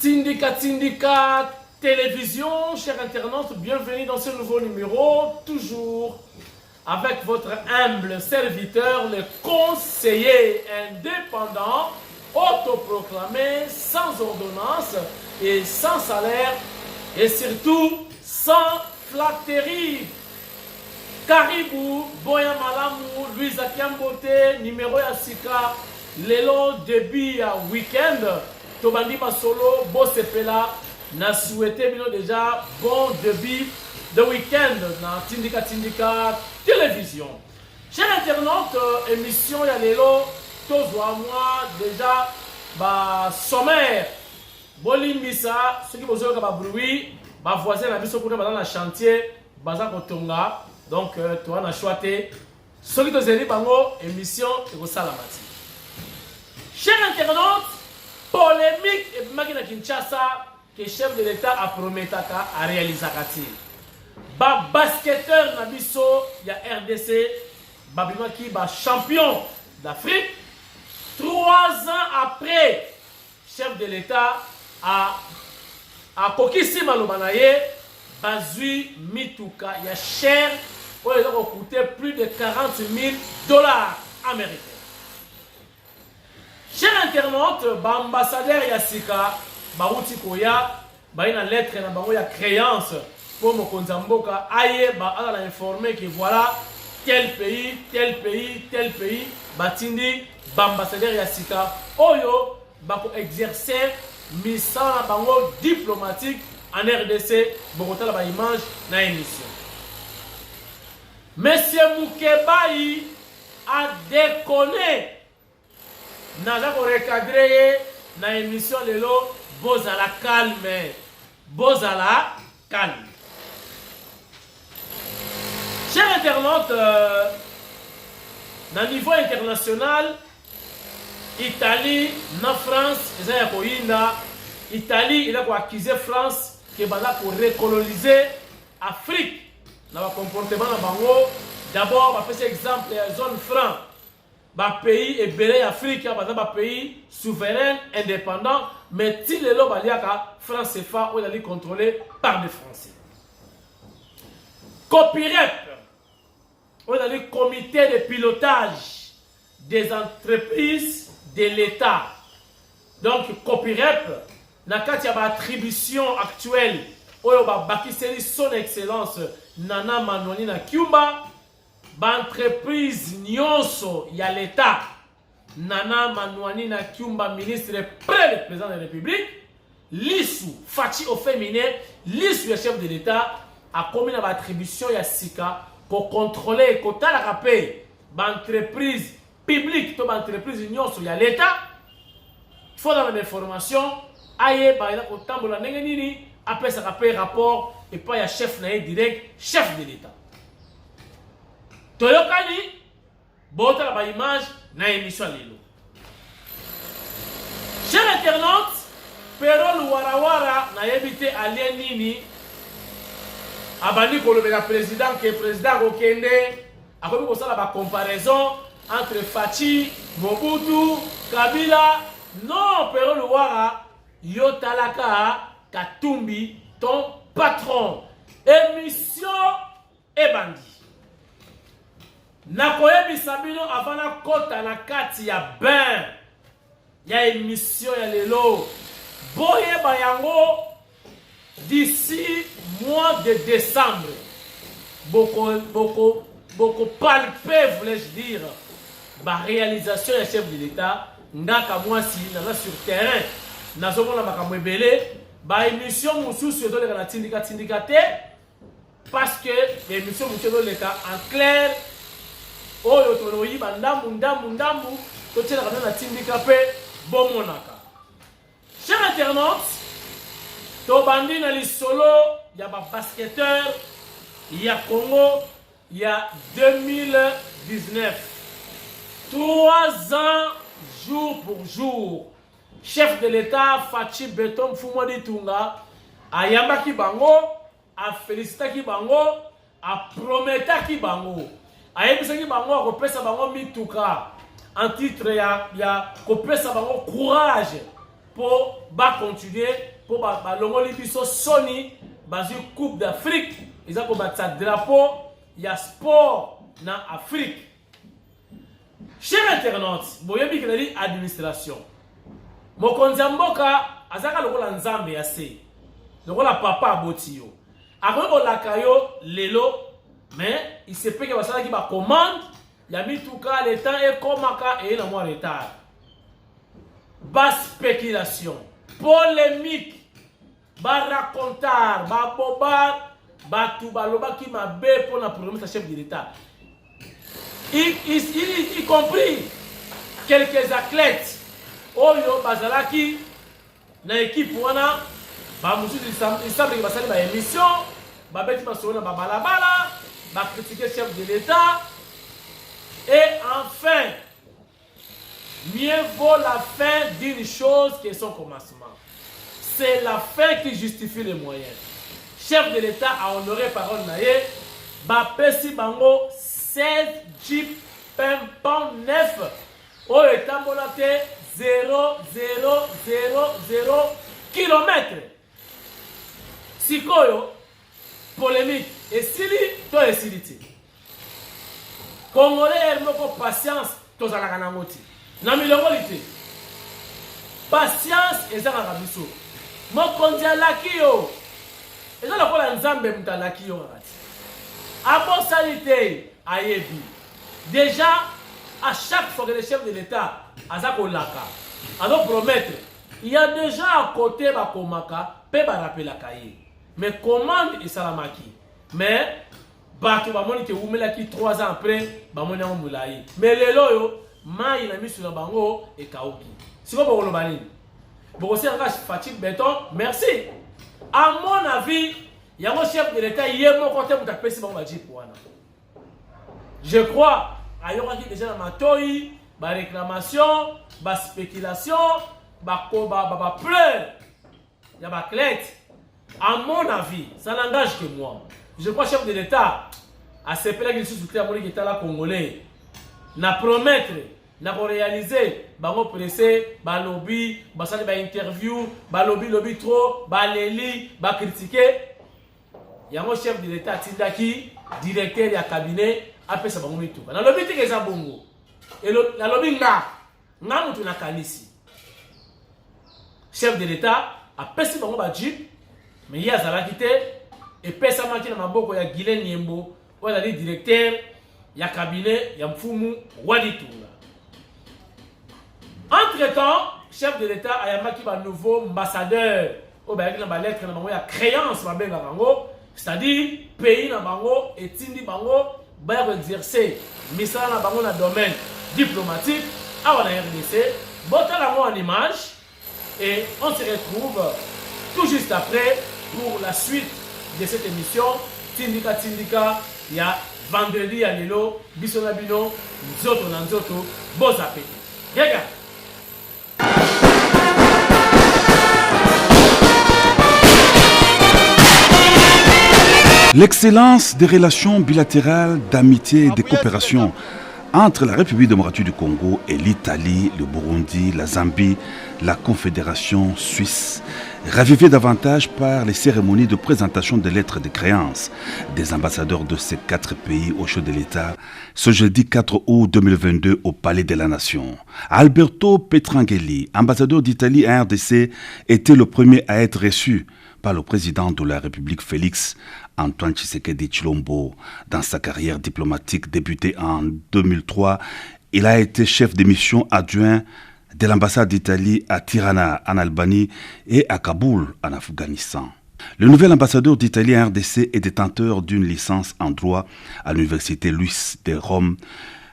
Tindika Tindika Télévision, chers internautes, bienvenue dans ce nouveau numéro, toujours avec votre humble serviteur, le conseiller indépendant, autoproclamé, sans ordonnance et sans salaire, et surtout sans flatterie. Caribou, Boya Malamu, Louisa Kiambote, numéro Yassika, Lelo début à week-end, Tobandi Masolo, Bossepela, n'a souhaité déjà bon début de week-end dans Tindika Tindika Télévision. Chers internautes, émission Yalelo, Tozwa moi déjà, sommaire, Bolimbisa, ceux qui vous ont bruit, voisin a vu ce qu'on dans le chantier, Baza Kotonga, donc toi on a choisi, ceux qui ont bango émission et Salamati. Chers internautes, polémique et Magina Kinshasa, que le chef de l'État a promis à réaliser. Basketteur Nabiso, il y a RDC, Babimaki, champion d'Afrique. 3 ans après, le chef de l'État a Kokisi Malobanaye, Bazui Mituka, il y a cher, il a coûté plus de 40 000 dollars américains. Chers internautes, ambassadeur Yassika, Baouti Koya, une lettre dans la créance pour Mokonzamboka, aye, a informé que voilà, tel pays, Batindi, ambassadeur Yassika, Oyo, bako exercer mission bango diplomatique en RDC, Bogota la image na émission. Monsieur Moukebaï a déconné. Naza ko recadrer na émission lelo bozala calme. Bozala calme. Chers internautes, na niveau international, Italie, na France, ils ont koyinda. Italie, il a accusé France que bala pour recoloniser Afrique. Na ba comportement na bango. D'abord, on va faire exemple la zone franc. Ba pays et belé Afrique, ba pays souverain, indépendant, mais si le lo baliaka France CFA ou est contrôlé par des Français. Copyright, on a le comité de pilotage des entreprises de l'État. Donc copyright, na kati ya ba attribution actuelle, oyo ba bakiseli son excellence Nana Manoni na Cuba. Entreprise nyonso ya l'État, Nana Manouani na Kiumba, ministre près du président de la République, l'issue, Fachi au féminin, l'issue du chef de l'État a commis une attribution ya Sika pour contrôler et quota la rapé, entreprise publique, toute entreprise nyonso ya l'État, il faut dans l'information, aïe, il y a autant de la nini, après ça rappelle rapport, et pas il y a chef naïe direct, chef de l'État. Toyokani, bota la image na émission lilo. Chers internautes, Perol Warawara na yebite alien nini abandi kolobela président que président Okende a comme ça la comparaison entre Fachi, Mobutu, Kabila. Non, Perol Wara Yotalaka Katumbi, ton patron. Émission et bandit. Nakoye bisabino avant na kota na kati ya ben ya émission ya lelo boye bayango d'ici mois de décembre beaucoup palpé voulais-je dire ba réalisation ya chef de l'État ndaka mwasi na sur terrain nazomona makambo ebele ba émission mususu ezo leka na tindika tindika te parce que l'émission mususu ezo leka en clair. Oyo toloyi ndambu totela kana na tindika pe bomonaka. Chers internautes, to bandi na lisolo ya ba basketteur ya Congo ya 2019. 3 ans jour pour jour. Chef de l'État Fachi Beton Fumodi Tunga a yambaki bango, a félicitaki bango, a prometaki bango. Ayebisaki bango akopesa bango mituka en titre ya kopesa bango courage pour continuer, pour l'ongoli biso Sony, basu Coupe d'Afrique, ils ont comme ça drapeau, il y a sport dans l'Afrique. Chers internautes, vous voyez que dit administration. Mokonzi mboka azaka lokola nzambe ya se. Lokola papa abotiyo. Akoyo lakayo lelo, mais il se peut que basala ki ba commande, ya mituka le temps et komaka et na moi retard. Bas spéculation, polémique, ba racontar, ba boba, ba tout ba loba qui m'a bé pour la promettre chef de l'État. Y compris quelques athlètes Oyo Bazalaki na équipe wana ba musu il semble que basali ba émission ba beti masona ba balabala ba critiquer chef de l'État et enfin mieux vaut la fin d'une chose que son commencement. C'est la fin qui justifie les moyens. Chef de l'État a honoré parole naie ba pesi bango 16 jeep pimpon 9 au état monaté 0,000 km. Sikoyo, polémique, et sili, to et siliti. Congolais, elle me patience, to za la kanangoti. Namilongolite. Patience, et ça la biso. Mo kondia lakio. Et ça la kola nzambe muta lakio ngati. Abo sanité, ayebi. Déjà, à chaque fois que le chef de l'État Azako Laka, alors promettre, il y a déjà à côté Bakomaka, pe rappel la cahier. Mais commande et salamaki. Mais, Baki Bamoni qui oumela qui 3 ans après, Bamoni en moulaï. Mais les loyo, ma il a mis sur la bango et Kaoki. C'est quoi pour le bani? Pour aussi engage fatigue béton, merci. À mon avis, il y a un chef de l'État, il y a mon côté pour taper si bon badji pour wana. Je crois, ailleurs qui déjà dans ma toy, ba réclamation, ba spéculation, ba pleur, il y a ba clette. À mon avis, ça n'engage que moi. Je crois chef de l'État, à ce pays qui sous soutien à mon État congolais, n'a promettre, n'a réaliser, ba mo pressé, ba lobby, ba sali ba interview, ba lobby trop, ba leli, ba critiquer. Il y a un chef de l'État Tindaki, directeur du cabinet, après ça va mourir tout. Dans le lobby que ça bongo. Et la lobby nga mutu na kanisi. Chef de l'État a pesi bango ba jeep, mais il y a zala kité et pesa maki na maboko ya Guilain Nyembo, ou la directeur ya cabinet ya mfumu wadi tunga. Entre-temps, chef de l'État a yamaki ba nouveau ambassadeur au ba yaki na ba lettre na bango ya créance ba benga bango, c'est-à-dire pays na bango et tindi bango ba exercer misala na bango na domaine diplomatique à la RDC, botala en image et on se retrouve tout juste après pour la suite de cette émission Tindika Tindika. Il y a vendredi à Lilo, Bisona Bino, Nzoto Nanzoto, bon appétit. Regarde. L'excellence des relations bilatérales d'amitié et de coopération entre la République démocratique du Congo et l'Italie, le Burundi, la Zambie, la Confédération suisse, ravivée davantage par les cérémonies de présentation des lettres de créance des ambassadeurs de ces 4 pays au chef de l'État, ce jeudi 4 août 2022 au Palais de la Nation. Alberto Petrangeli, ambassadeur d'Italie à RDC, était le premier à être reçu par le président de la République Félix Antoine Tshisekedi Tshilombo. Dans sa carrière diplomatique débutée en 2003, il a été chef de mission adjoint de l'ambassade d'Italie à Tirana en Albanie et à Kaboul en Afghanistan. Le nouvel ambassadeur d'Italie à RDC est détenteur d'une licence en droit à l'université Luis de Rome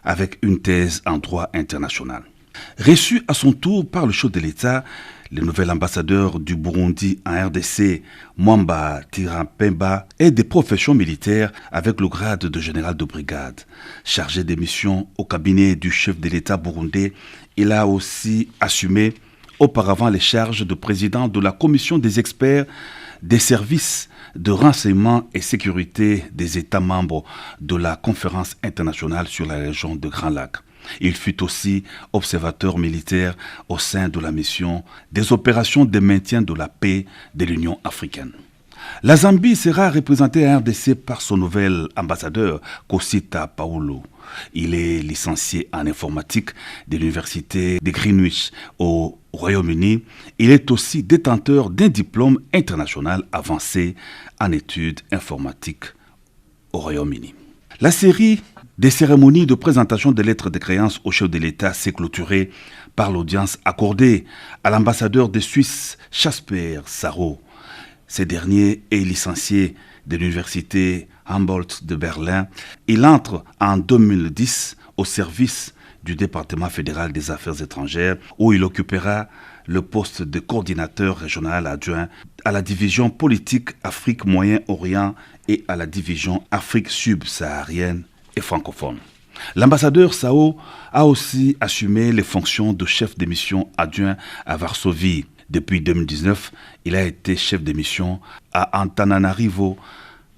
avec une thèse en droit international. Reçu à son tour par le chef de l'État, le nouvel ambassadeur du Burundi en RDC, Mwamba Tirampemba, est des professions militaires avec le grade de général de brigade. Chargé des missions au cabinet du chef de l'État burundais, il a aussi assumé auparavant les charges de président de la commission des experts des services de renseignement et sécurité des États membres de la conférence internationale sur la région de Grand Lac. Il fut aussi observateur militaire au sein de la mission des opérations de maintien de la paix de l'Union africaine. La Zambie sera représentée à RDC par son nouvel ambassadeur, Kosita Paulo. Il est licencié en informatique de l'université de Greenwich au Royaume-Uni. Il est aussi détenteur d'un diplôme international avancé en études informatiques au Royaume-Uni. La série des cérémonies de présentation des lettres de créance au chef de l'État s'est clôturée par l'audience accordée à l'ambassadeur de Suisse, Jasper Sarro. Ce dernier est licencié de l'université Humboldt de Berlin. Il entre en 2010 au service du département fédéral des affaires étrangères où il occupera le poste de coordinateur régional adjoint à la division politique Afrique Moyen-Orient et à la division Afrique subsaharienne et francophone. L'ambassadeur Sao a aussi assumé les fonctions de chef de mission adjoint à Varsovie. Depuis 2019, il a été chef de mission à Antananarivo,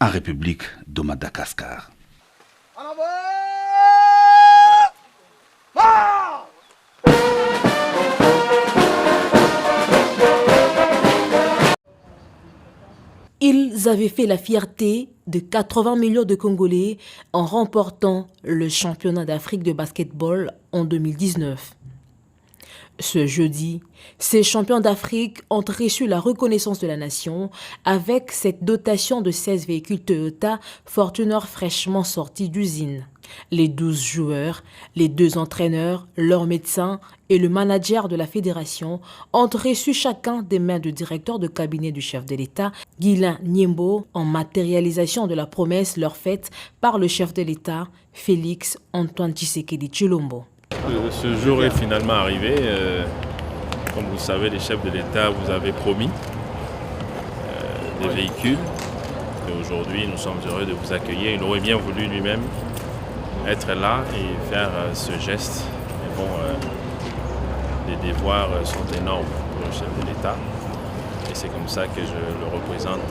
en République de Madagascar. Ils avaient fait la fierté de 80 millions de Congolais en remportant le championnat d'Afrique de basketball en 2019. Ce jeudi, ces champions d'Afrique ont reçu la reconnaissance de la nation avec cette dotation de 16 véhicules Toyota Fortuner fraîchement sortis d'usine. Les 12 joueurs, les 2 entraîneurs, leurs médecins et le manager de la fédération ont reçu chacun des mains du directeur de cabinet du chef de l'État, Guilain Niembo, en matérialisation de la promesse leur faite par le chef de l'État, Félix Antoine Tshisekedi Tshilombo. Ce jour est finalement arrivé. Comme vous le savez, les chefs de l'État vous avaient promis des véhicules. Et aujourd'hui, nous sommes heureux de vous accueillir. Il aurait bien voulu lui-même être là et faire ce geste. Mais bon, les devoirs sont énormes pour le chef de l'État. Et c'est comme ça que je le représente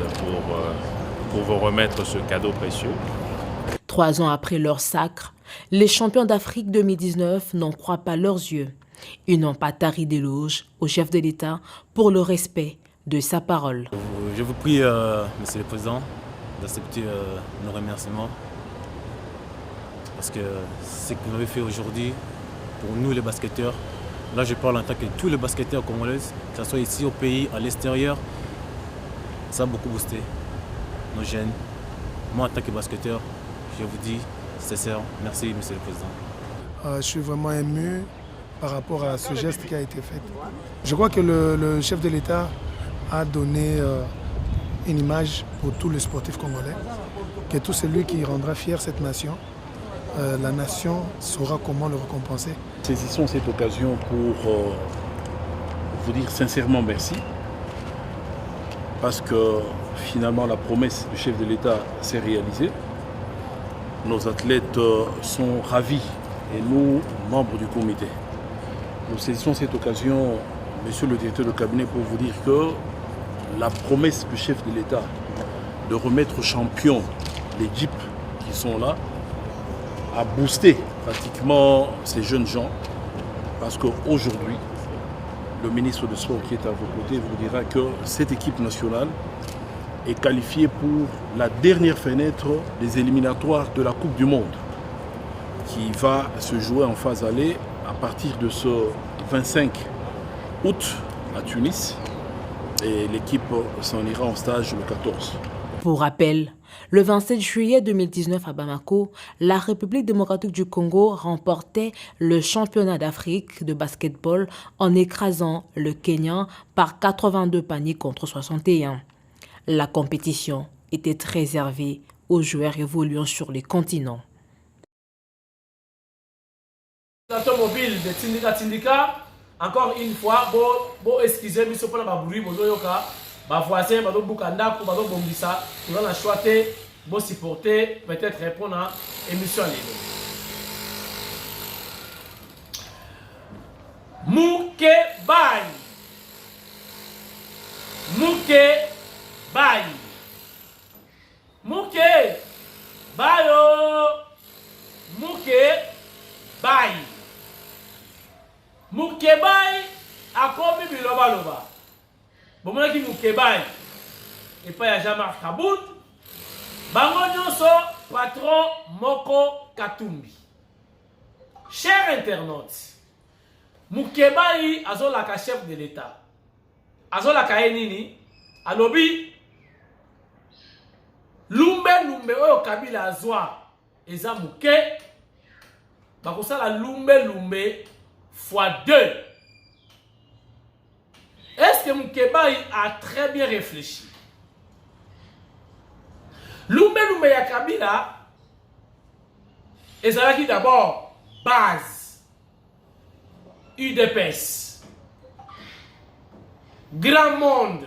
pour vous remettre ce cadeau précieux. 3 ans après leur sacre, les champions d'Afrique 2019 n'en croient pas leurs yeux. Ils n'ont pas tari d'éloges au chef de l'État pour le respect de sa parole. Je vous prie, Monsieur le Président, d'accepter nos remerciements. Parce que ce que vous avez fait aujourd'hui, pour nous les basketteurs, là je parle en tant que tous les basketteurs congolais, que ce soit ici au pays, à l'extérieur, ça a beaucoup boosté nos jeunes. Moi en tant que basketteur, je vous dis, sincère, merci Monsieur le Président. Je suis vraiment ému par rapport à ce geste qui a été fait. Je crois que le chef de l'État a donné une image pour tous les sportifs congolais, que tout celui qui rendra fier cette nation, la nation saura comment le récompenser. Saisissons cette occasion pour vous dire sincèrement merci, parce que finalement la promesse du chef de l'État s'est réalisée. Nos athlètes sont ravis et nous, membres du comité. Nous saisissons cette occasion, Monsieur le directeur de cabinet, pour vous dire que la promesse du chef de l'État de remettre champion les Jeeps qui sont là a boosté pratiquement ces jeunes gens, parce qu'aujourd'hui, le ministre du Sport qui est à vos côtés vous dira que cette équipe nationale est qualifiée pour la dernière fenêtre des éliminatoires de la Coupe du Monde qui va se jouer en phase aller à partir de ce 25 août à Tunis, et l'équipe s'en ira en stage le 14. Pour rappel, le 27 juillet 2019 à Bamako, la République démocratique du Congo remportait le championnat d'Afrique de basketball en écrasant le Kenya par 82 paniers contre 61. La compétition était réservée aux joueurs évoluant sur les continents. Automobile de Tindika, encore une fois, bon excusez-moi, mais pour la bruit, ma voisin, ma bukanda, ma bombissa, nous allons choisir, bon supporter, peut-être répondre à l'émission. Mouke Baye. Mouke Baye. Mouke Bayo. Mouke Baye. bomonaki Moukebaï et pas ya Jean-Marc Kabout bango nyonso patron Moko Katumbi. Chers internautes, Moukebaï azolaka chef de l'État. Azolaka enini alobi lumbe oyo Kabila azwa eza muke bakosala lumbe fois 2. Est-ce que Moukebaï a très bien réfléchi? Lumbe ya Kabila ezalaki d'abord base UDPS, grand monde,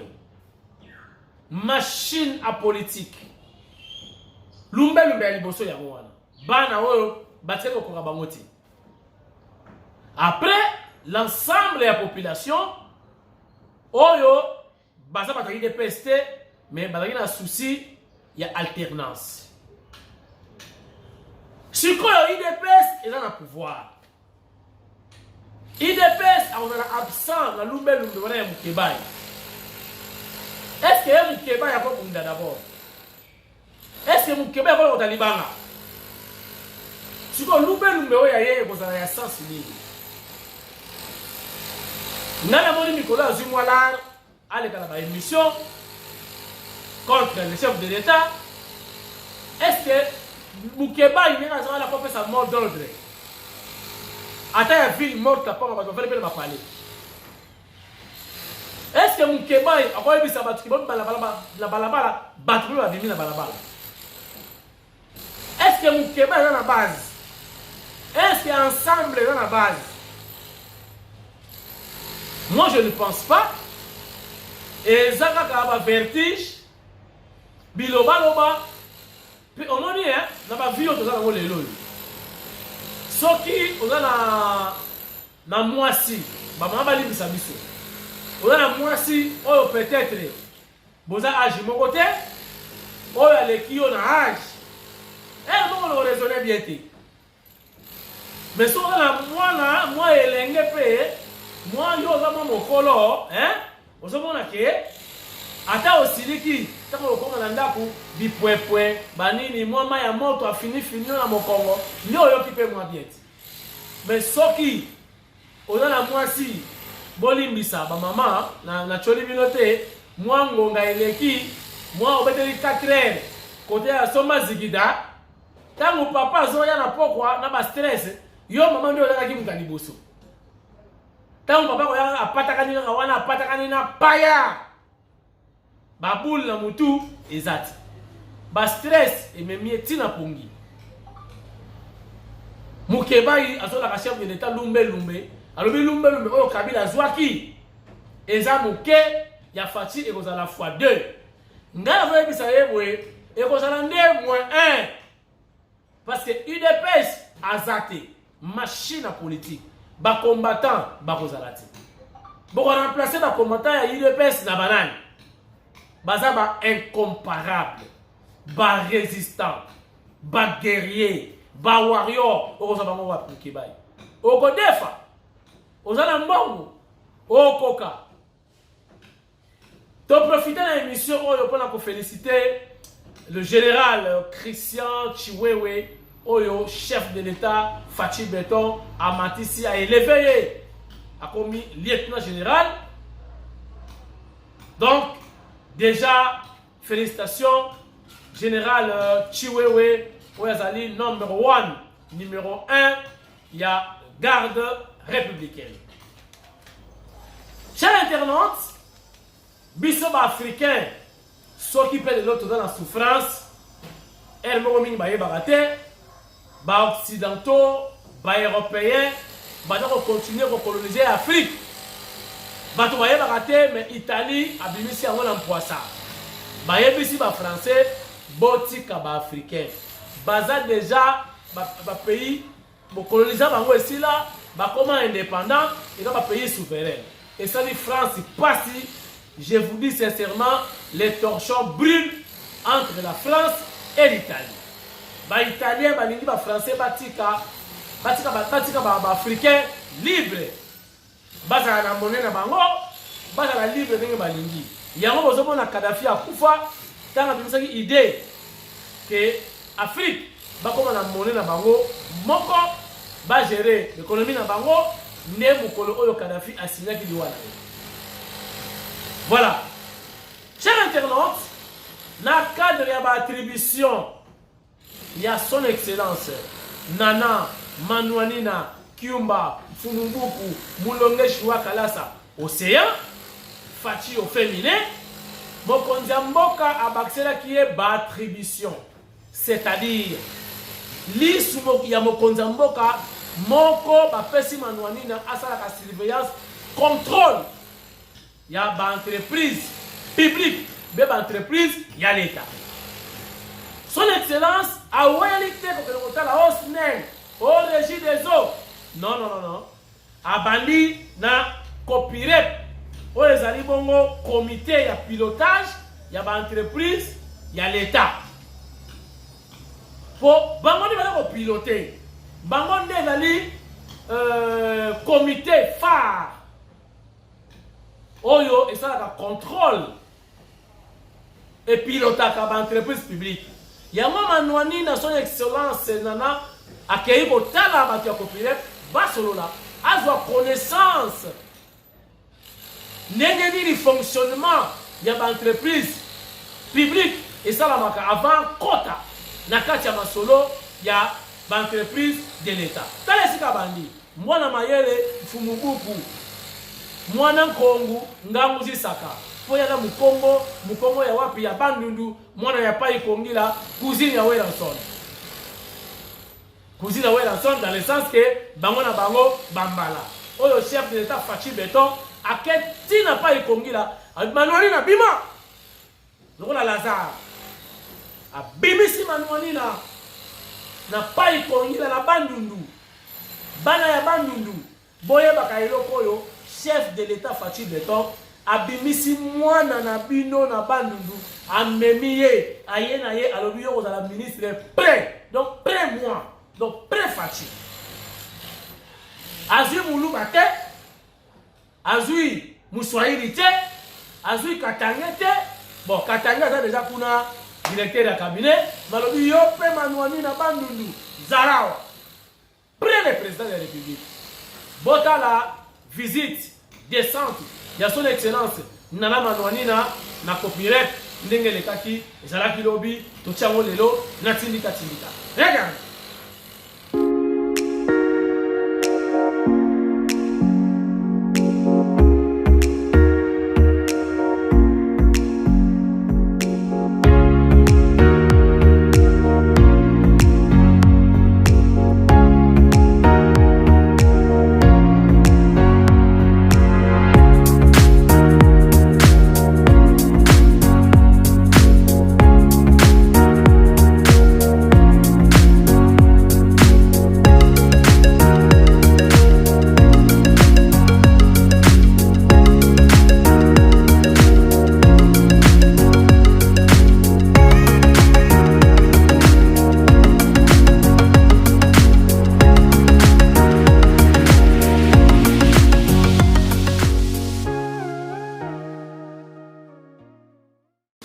machine à politique. Lumbe ya liboso ya wana bana oyo bateko koka bangoti. Après l'ensemble de la population oyo baza bataki UDPS te mais bataki na souci il y a alternance. Si quoi UDPS est dans le pouvoir, UDPS est absent dans le de Moukebaï. Est-ce que Moukebaï a pas Bunda d'abord? Est-ce que Moukebaï a pas Taliban? Si quoi Lumbe est dans le sens libre. Nana Moni Nicolas Zumwalar a une émission contre le chef de l'État. Est-ce que Moukebaï il y a la propre sa mort d'ordre? Attends, la ville morte à pas ma parler. Est-ce que Moukebaï a pas eu sa batterie la balabala batterie a venir la balabala? Est-ce que Moukebaï est dans la base? Est-ce qu'ensemble est dans la base? Moi je ne pense pas. Et Zaka a un vertige. Biloba, puis on a dit, on a vu que on a les lois. Ce qui, on a na moisi, on a libéré sa mission. On a la moisi, on peut-être, vous avez agi mon côté, on a les qui ont âge. Et on a raisonné bien. Mais si on a la moi et l'engagé, moi, je suis mon colo, hein, vous avez ata osiliki tako lokonga na ndaku bipwepwe banini mwa ya moto afini na mokongo ndio yoki pe mwa bieti mais soki ona na mwasi bolimbisa ba mama na choli binote mwa ngonga eleki mwa obeteli 4h kote ya soma zigida tangu papa zoya na pokwa na ba stress yo mama ndio olaka kimukaliboso tangu papa ko ya apataka na wana apataka na paya baboule na mutu ezati ba stress et même tina pongi Moukebaï azola chef de l'État lumbe alobi lumbe oyo Kabila zwaki eza muke ya fati ekozala fois 2 ngala voye bisa yebwe ekozala nde moins 1 parce que UDPS azate machine à politique ba combattant bakozala ti boko remplacer ba combattant ya UDPS na banani baza ba incomparable, ba résistant, ba guerrier, ba warrior, okoza bango wa Moukebaï. Oko defa, ozana mbongo, okoka. To profiter de l'émission oyo pour féliciter le général Christian Chiwewe, oyo chef de l'État Fachi Beton a Matisi a élevé a commis lieutenant général. Donc déjà, félicitations, général Chiwewe, Ouazali, numéro 1, il y a garde républicaine. Chers internautes, Bissoba africain, s'occuper de l'autre dans la souffrance, elle m'a remis ba occidentaux, ba européens, ba continuer à coloniser l'Afrique. Bato baye baraté mais Italie a bimisi yango na poissa. Baye bisi ba français botika ba africain. Baza déjà ba pays bo coloniser bango ici là, ba comment indépendant et ba pays souverain. Et ça dit France pas si je vous dis sincèrement les torchons brûlent entre la France et l'Italie. Ba italien ba lingi ba français batika ba africain libre. Baza na monnaie na bango, bazala libre ndenge balingi yango bozomona Kadhafi akufa tanga bimisaki idée que Afrique bakoma na monnaie na bango moko ba gérer l'économie na bango ne mokolo oyo Kadhafi asignaki liwana. Voilà. Chers internautes, na cadre ya ba attribution ya son excellence Nana Manuanina Kiumba Funumbuku Mulonge Shua Kalasa Océan Fachi au féminin mokonzi ya mboka abakiselaki ye ba attribution, c'est-à-dire lisu ya mokonzi ya mboka moko bapesi Manuanina asalaka surveillance contrôle ya ba entreprise publique be ba entreprise ya l'État. Son excellence a ouélité pour que la OSNEL au régime des eaux. Non. A bandi na copyright. Au les alibongo comité ya pilotage, ya ba entreprise, ya l'État. Pour bango ni bala ko piloter. Bango ne nali comité phare. Oyo et ça la contrôle et pilotage ba entreprise publique. Yango Manuanina son excellence Nana accueilli botala bato ya copyright basolola azwa connaissance ndenge nini fonctionnement ya ba entreprise publique et ça la maka avant quota na kati ya masolo ya ba entreprise de l'État. Tala sika bandi mwana mayele Fumubuku mwana Nkongu ngangu zisaka poya na mukongo ya wapi ya Bandundu mwana ya pai kongila cousine ya Welanson. Cousine ya Welanson dans le sens que bango na bango bambala. Oyo chef de l'État Fachi Beton aketi na pai kongila Manuanina bima. Lokola Lazare. Abimisi Manuanina na pai kongila na Bandundu. Bana ya Bandundu boye bakailoko oyo chef de l'État Fachi Beton abimisi mwana na bino na Bandundu amemiye ayena ye alobi yo kozala ministre prêt donc prêt moi donc prêt Fachi azui muluba te azui muswahili te azui katanga te bon katanga aza déjà kuna directeur ya cabinet malobi yo pe Manuanina Bandundu zarawa prêt le président de la République bota la visite descente ya son excellence Nana Manuanina na copyright ndenge lekaki ezalaki lobi tochango lelo na tindika. Regarde.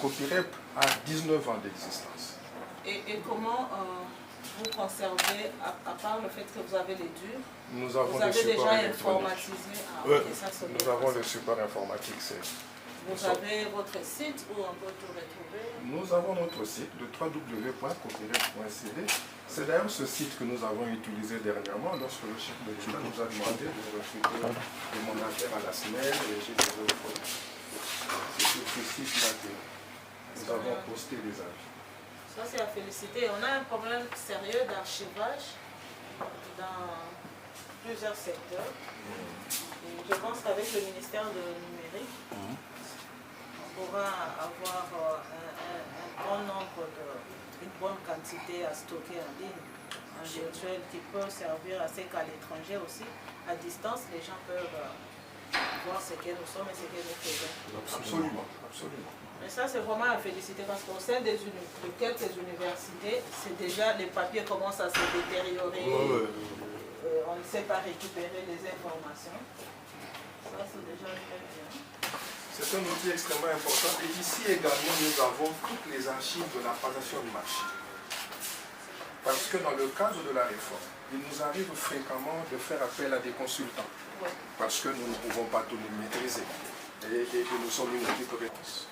Copyrep a 19 ans d'existence. Et comment vous conservez, à part le fait que vous avez les durs, nous avons vous avez déjà informatisé nous avons le support informatique. Vous avez votre site où on peut tout retrouver? Nous avons notre site, le www.copyrep.cd. C'est d'ailleurs ce site que nous avons utilisé dernièrement lorsque le chef de l'État nous a demandé de recruter des mandataires à la SNEL et j'ai des autres. C'est sur ce site-là que nous avons posté des avis. Ça, c'est à féliciter. On a un problème sérieux d'archivage dans plusieurs secteurs. Et je pense qu'avec le ministère de numérique, on pourra avoir un bon nombre, une bonne quantité à stocker en ligne, en virtuel, qui peut servir à ce qu'à l'étranger aussi, à distance, les gens peuvent voir ce que nous sommes et ce que nous faisons. Absolument, absolument. Mais ça, c'est vraiment à féliciter parce qu'au sein de quelques universités, c'est déjà les papiers commencent à se détériorer. On ne sait pas récupérer les informations. C'est un outil extrêmement important. Et ici également, nous avons toutes les archives de la passation de marché. Parce que dans le cadre de la réforme, il nous arrive fréquemment de faire appel à des consultants. Parce que nous ne pouvons pas tout nous maîtriser. Et que nous sommes une équipe réponse.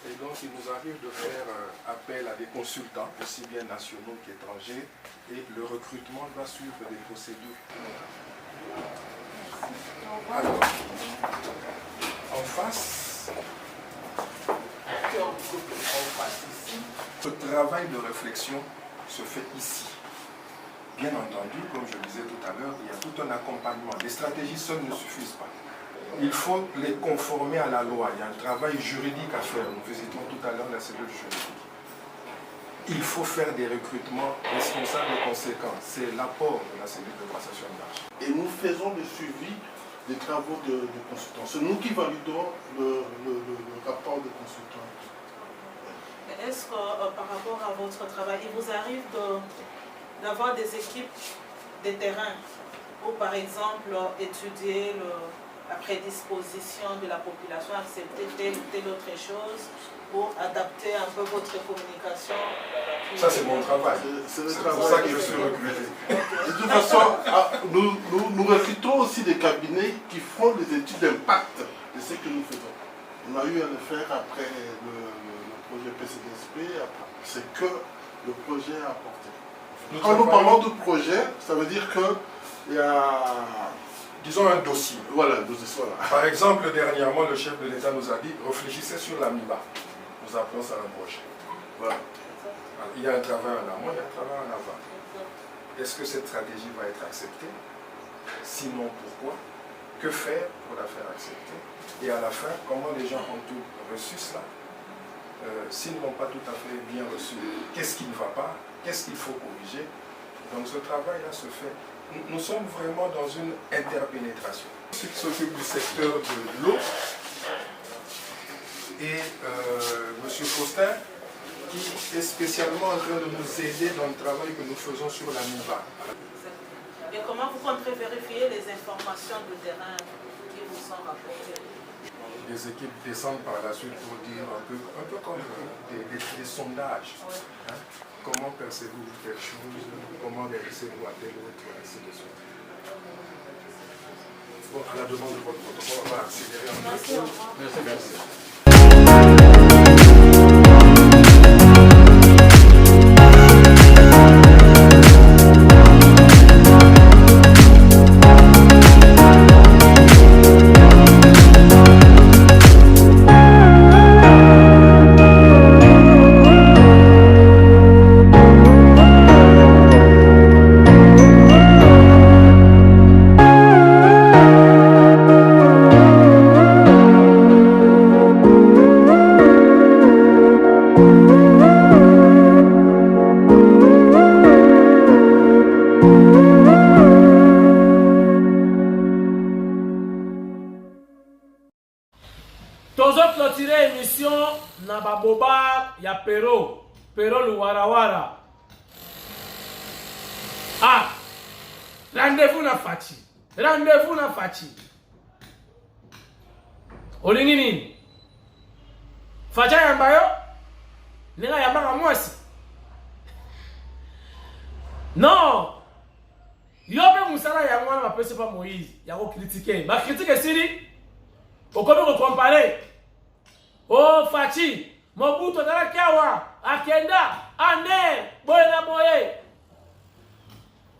Et donc, il nous arrive de faire appel à des consultants, aussi bien nationaux qu'étrangers, et le recrutement doit suivre des procédures. Alors, en face ici, le travail de réflexion se fait ici. Bien entendu, comme je le disais tout à l'heure, il y a tout un accompagnement. Les stratégies seules ne suffisent pas. Il faut les conformer à la loi. Il y a un travail juridique à faire. Nous visitons tout à l'heure la cellule juridique. Il faut faire des recrutements responsables et conséquents. C'est l'apport de la cellule de passation de marché. Et nous faisons le suivi des travaux de consultants. C'est nous qui validons le rapport de consultants. Est-ce que par rapport à votre travail, il vous arrive d'avoir des équipes de terrain ou par exemple étudier la prédisposition de la population à accepter telle ou telle autre chose pour adapter un peu votre communication? Ça, c'est mon travail. C'est le pour travail ça que je suis recruté. De toute façon, nous recrutons aussi des cabinets qui font des études d'impact de ce que nous faisons. On a eu à le faire après le projet PCDSP, c'est que le projet a apporté. Quand nous parlons de projet, ça veut dire qu'il y a... Disons un dossier. Voilà, un dossier, voilà. Par exemple, dernièrement, le chef de l'État nous a dit « Réfléchissez sur l'AMIBA ». Nous appelons ça un projet. Voilà. Il y a un travail en amont, il y a un travail en aval. Est-ce que cette stratégie va être acceptée? Sinon, pourquoi? Que faire pour la faire accepter? Et à la fin, comment les gens ont tout reçu cela? S'ils n'ont pas tout à fait bien reçu, qu'est-ce qui ne va pas? Qu'est-ce qu'il faut corriger? Donc ce travail-là se fait. Nous sommes vraiment dans une interpénétration. Ceux qui s'occupent du secteur de l'eau et M. Faustin, qui est spécialement en train de nous aider dans le travail que nous faisons sur la MIBA. Et comment vous comptez vérifier les informations de terrain qui vous sont rapportées? Les équipes descendent par la suite pour dire un peu comme des sondages. Hein? Comment percevez-vous quelque chose? Comment réagissez-vous à tel autre? Ainsi de suite. Bon, à la demande de votre protocole, on va accélérer un peu. Merci. Pero Luwarawara. Ah, rendez-vous na Fachi. Rendez-vous na Fachi. Olingini. Facha yambayo. Ninga yambanga mwasi. Non. Yobe musala ya mwana mapese pa Moïse. Yako critiquer. Ba critiquer siri. Okono ko comparer. Oh Fachi. Mobutu atala kiawa, akenda, ane, boye na boye.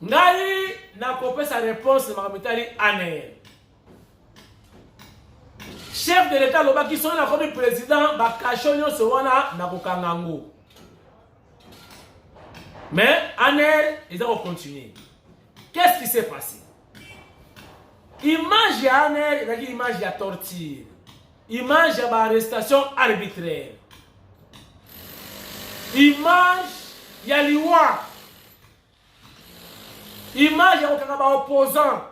Ngai na kopesa réponse makamitali ane. Chef de l'État lobaki son na comme président bakashonyo se wana na kokangango. Mais ane, ils ont continué. Qu'est-ce qui s'est passé? Image ya ane, il y a une image ya torture. Image ya arrestation arbitraire. Image ya liwa. Image ya kokanga ba opposant.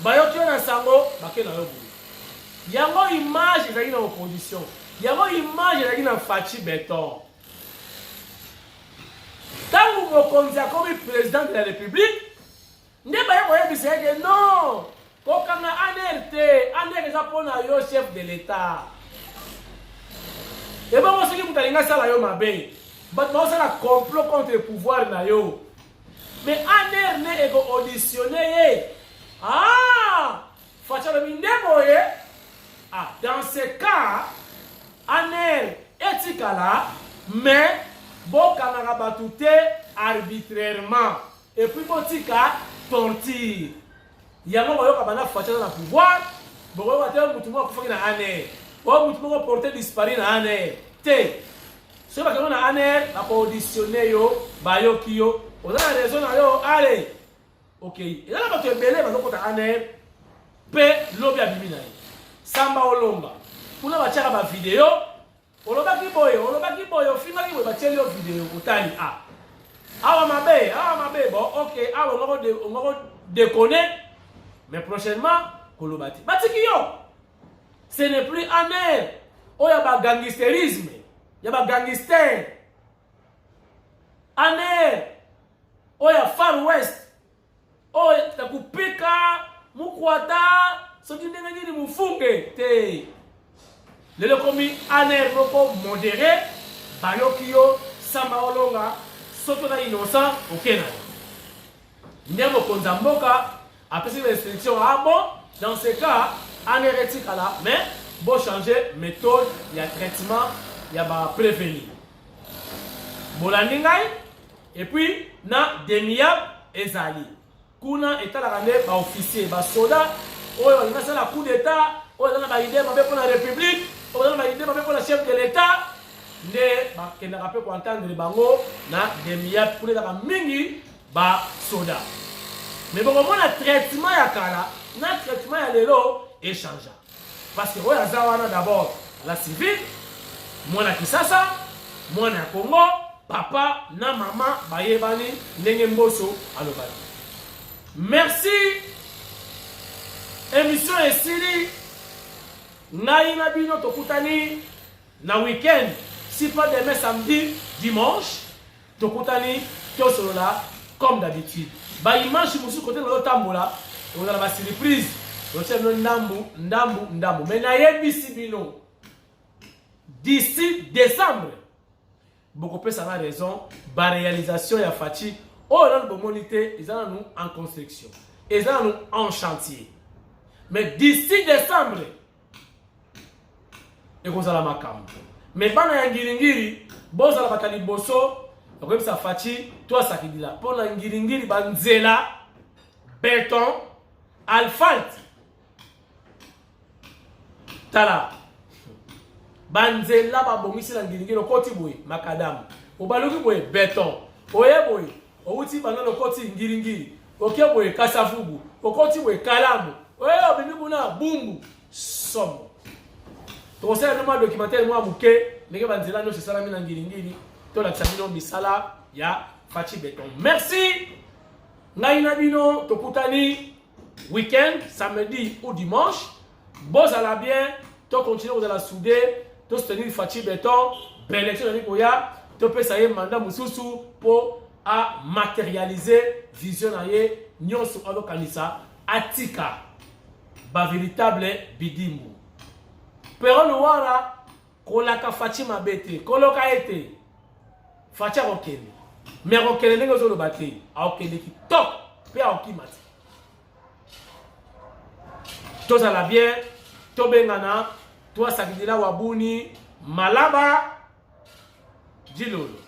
Bayoki na sango bakena yobu. Yango image ezali na opposition. Yango image ezali na Fachi Beton. Tango mokonzi akomi président de la République, nde baye boye biseke non. kokanga ANR te, ANR eza pona yo chef de l'État. Et bon, on se dit que vous avez ça yo mabe. But on a complot contre le pouvoir na yo. Mais ANR ne ego auditionné. Ah, facha le mindeboye. Ah, dans ce cas, ANR etikala, mais bon kanara batute arbitrairement. Et puis bon tika torture. Yango yo kabana facha na pouvoir. Bon wa te mutumo ko na ANR. O mutumo ko porter disparu na ANR. Te. Ce que vous avez ANR, la auditionné yo, bayo kiyo. Vous avez raison na yo, allez. OK. Et là quand tu es belé, vous avez ANR. Pe lobby abimina. Samba olomba. Pour la bachara ba vidéo. Oloba ki boyo, finga ki boyo bacheli yo vidéo otali ah. Awa mabe, bon, OK, awa on va déconner. Mais prochainement, kolobati. Batiki yo. Ce n'est plus ANR. Oh, il y a pas gangsterisme. Il y a pas gangster. ANR. Oh, il y a Far West. Oh, il y a Kupika, Mukwata, ce qui n'est pas Mufunge. Le commis ANR roko modéré, Bayokio, Samba Olonga, Sotona innocent, au Kenya. Ndemo Konzamboka, après cette restriction, ah bon, dans ce cas, ANR est là, mais bon changer méthode, il y a traitement, il y a prévenir. Bolandingai, et puis, na demiab ezali. Kuna est la rane, ba officier, ba soldat, oh, il y a la coup d'état, oh, il y a la idée, pour la République, oh, il y a la idée, pour le chef de l'État. Ne, ba, qui n'a pas pu entendre le bango, na demiab, pour les mingi, ba soldat. Mais bon, comment le traitement ya kala, na traitement ya lelo, échange. Parce que ouais, d'abord la civile, moi la Kisasa, moi na Congo, papa, na maman, bayebani, nengemboso, alobali. Merci. Émission esili. Naïna bino tokutani na week-end. Si pas demain samedi, dimanche, tokutani tosolola comme d'habitude. Ba image musu côté de l'otambola, on a la surprise. Ndambu. Mais nayebi bino. D'ici décembre, beaucoup plus ça a raison. La réalisation ya Fachi, oh là nous monité, ils ont nous en construction, ils ont nous en chantier. Mais d'ici décembre, et qu'on a la macam. Mais bana ya ngiringiri, boza la batali bosso, comme ça Fachi, toi ça qui dit là. Pour la ngiringiri banzela, béton, asphalte. Tala banzela ba bomisi la ngilingiro koti boy makadam obaluki boy béton oye boy outi bana lo koti ngilingiri oke boy kasafubu okoti boy kalamu oye obimi kuna bumbu somo to sala no documentaire moi muke neke banzela no sala mina ngilingiri to la tsamino misala ya Fachi Béton. Merci ngaina bino tokutani week-end samedi ou dimanche. Bon, ça va bien. Tu continues à la souder. Tu soutenir Fachi Béton. Belle élection de Nikoya. Tu peux essayer mandat Moussoussou pour matérialiser vision aye nyonso alo kanisa atika ba véritable bidimbu. Pero noara kolaka Fachi mabete koloka ete Fachi okene. Mais okene ndenge zo lo bate. A okene ki top pe a okimati. Tout ça va bien, tout bengana, toi ça qui dit là wabuni, malaba, dilolo.